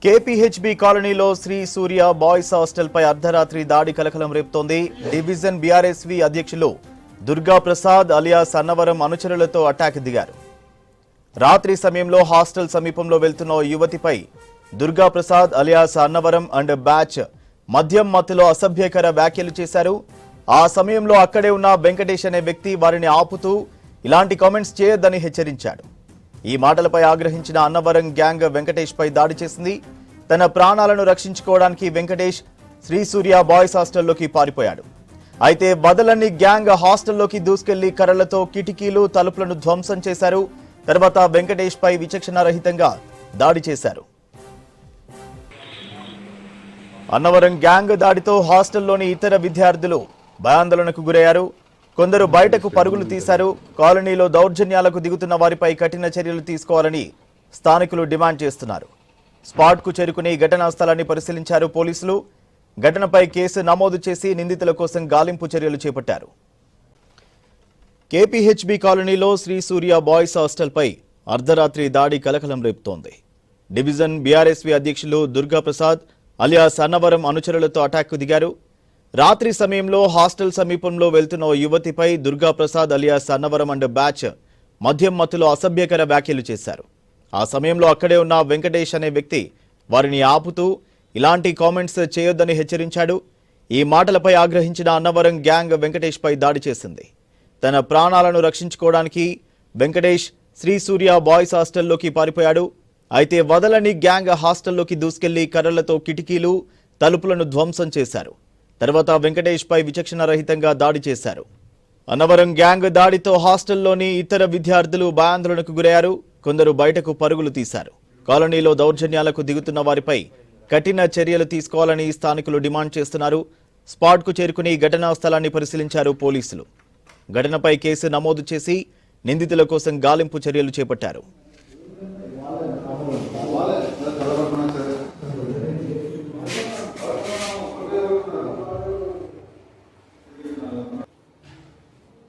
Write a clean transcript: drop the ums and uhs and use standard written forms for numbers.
KPHB కాలనీలో శ్రీ సూర్య boys హాస్టల్పై అర్ధరాత్రి దాడి కలకలం రేపుతోంది. డివిజన్ బీఆర్ఎస్వీ అధ్యక్షులు దుర్గా ప్రసాద్ అలియాస్ అన్నవరం అనుచరులతో అటాక్ దిగారు. రాత్రి సమయంలో హాస్టల్ సమీపంలో వెళ్తున్న ఓ యువతిపై Durga Prasad alias Annavaram and batch మద్యం మత్తులో అసభ్యకర వ్యాఖ్యలు చేశారు. ఆ సమయంలో అక్కడే ఉన్న వెంకటేష్ అనే వ్యక్తి వారిని ఆపుతూ ఇలాంటి కామెంట్స్ చేయొద్దని హెచ్చరించాడు. ఈ మాటలపై ఆగ్రహించిన అన్నవరం గ్యాంగ్ వెంకటేష్ పై దాడి చేసింది. తన ప్రాణాలను రక్షించుకోవడానికి వెంకటేష్ శ్రీ సూర్య బాయ్స్ హాస్టల్లోకి పారిపోయాడు. అయితే వదలని గ్యాంగ్ హాస్టల్లోకి దూసుకెళ్లి కర్రలతో కిటికీలు తలుపులను ధ్వంసం చేశారు. తర్వాత వెంకటేష్ పై విచక్షణారహితంగా దాడి చేశారు. అన్నవరం గ్యాంగ్ దాడితో హాస్టల్లోని ఇతర విద్యార్థులు భయాందోళనకు గురయ్యారు. కొందరు బయటకు పరుగులు తీశారు. కాలనీలో దౌర్జన్యాలకు దిగుతున్న వారిపై కఠిన చర్యలు తీసుకోవాలని స్థానికులు డిమాండ్ చేస్తున్నారు. స్పాట్కు చేరుకుని ఘటనా స్థలాన్ని పరిశీలించారు పోలీసులు. ఘటనపై కేసు నమోదు చేసి నిందితుల కోసం గాలింపు చర్యలు చేపట్టారు. కేపీహెచ్బీ కాలనీలో శ్రీ సూర్య బాయ్స్ హాస్టల్పై అర్ధరాత్రి దాడి కలకలం రేపుతోంది. డివిజన్ బీఆర్ఎస్వీ అధ్యక్షులు దుర్గా ప్రసాద్ అలియాస్ అన్నవరం అనుచరులతో అటాక్కు దిగారు. రాత్రి సమయంలో హాస్టల్ సమీపంలో వెళ్తున్న ఓ యువతిపై Durga Prasad alias Annavaram and batch మద్యం మత్తులో అసభ్యకర వ్యాఖ్యలు చేశారు. ఆ సమయంలో అక్కడే ఉన్న వెంకటేష్ అనే వ్యక్తి వారిని ఆపుతూ ఇలాంటి కామెంట్స్ చేయొద్దని హెచ్చరించాడు. ఈ మాటలపై ఆగ్రహించిన అన్నవరం గ్యాంగ్ వెంకటేష్ పై దాడి చేసింది. తన ప్రాణాలను రక్షించుకోవడానికి వెంకటేష్ శ్రీ సూర్య బాయ్స్ హాస్టల్లోకి పారిపోయాడు. అయితే వదలని గ్యాంగ్ హాస్టల్లోకి దూసుకెళ్లి కర్రలతో కిటికీలు తలుపులను ధ్వంసం చేశారు. తర్వాత వెంకటేష్ పై విచక్షణారహితంగా దాడి చేశారు. అన్నవరం గ్యాంగ్ దాడితో హాస్టల్లోని ఇతర విద్యార్థులు భయాందోళనకు గురయ్యారు. కొందరు బయటకు పరుగులు తీశారు. కాలనీలో దౌర్జన్యాలకు దిగుతున్న వారిపై కఠిన చర్యలు తీసుకోవాలని స్థానికులు డిమాండ్ చేస్తున్నారు. స్పాట్కు చేరుకుని ఘటనా స్థలాన్ని పరిశీలించారు పోలీసులు. ఘటనపై కేసు నమోదు చేసి నిందితుల కోసం గాలింపు చర్యలు చేపట్టారు.